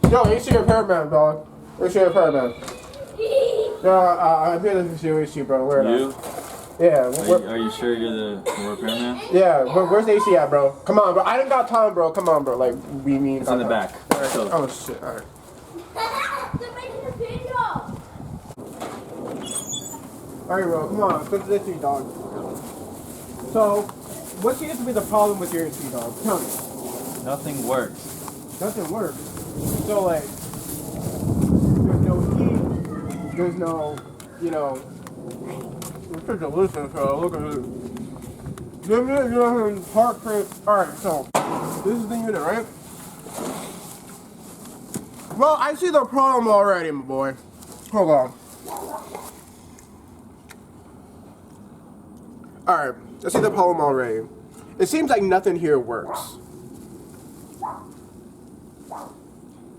Yo, AC Repairman, dog. AC Repairman. No, I'm here to see AC, bro. Where you? Yeah. Are you sure you're the repairman? Yeah. Where's the AC at, bro? Come on, bro. I didn't got time, bro. Come on, bro. Like we mean. It's in the back. Right. Oh shit. All right. They're making a video. All right, bro. Come on. Let's go to this AC, dog. So, what seems to be the problem with your AC, dog? Tell me. Nothing works. Nothing works. So like, there's no heat. There's no, you know. It's such a listen, so look at this. Give me your heart rate. Alright, so this is the unit, right? Well, I see the problem already, my boy. Hold on. Alright, I see the problem already. It seems like nothing here works.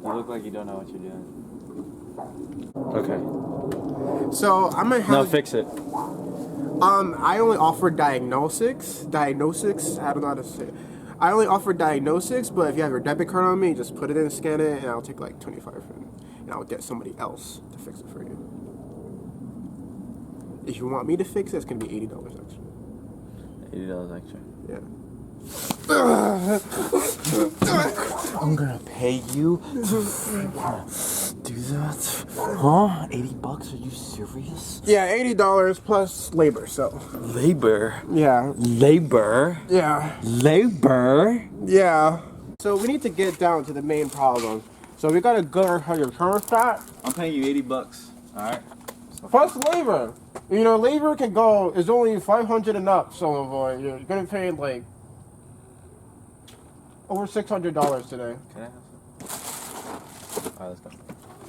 You look like you don't know what you're doing. Okay. So I'm gonna have. No, fix it. I only offer diagnostics. I don't know how to say it. I only offer diagnostics, but if you have your debit card on me, just put it in, scan it, and I'll take like 25 and I'll get somebody else to fix it for you. If you want me to fix it, it's gonna be $80 extra. $80 extra. Yeah. I'm gonna pay you to do that? Huh? $80? Are you serious? Yeah, $80 plus labor. So. Labor? Yeah. Labor? Yeah. Labor? Yeah. So we need to get down to the main problem. So we gotta go how your thermostat. I'm paying you $80. Alright? Plus labor. You know, labor can go, is only $500 and up, so boy, you're gonna pay like over $600 today. Can I have some? Alright, let's go.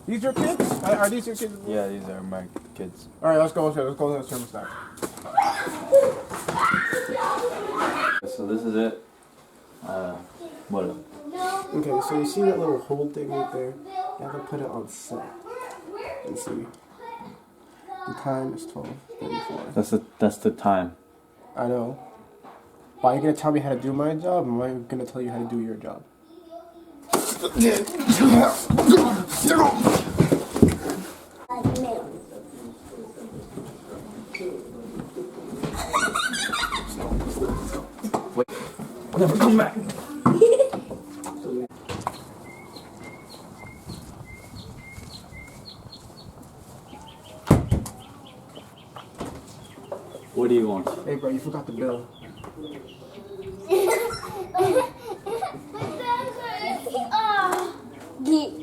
These your kids? Are these your kids? Yeah, these are my kids. Alright, let's go to the thermostat. So this is it. What up? Okay, so you see that little hole thing right there? You have to put it on set. And see. The time is 12:34. That's the time. I know. But are you gonna tell me how to do my job, or am I gonna tell you how to do your job? Wait. Never come back. What do you want? Hey bro, you forgot the bill. Geek.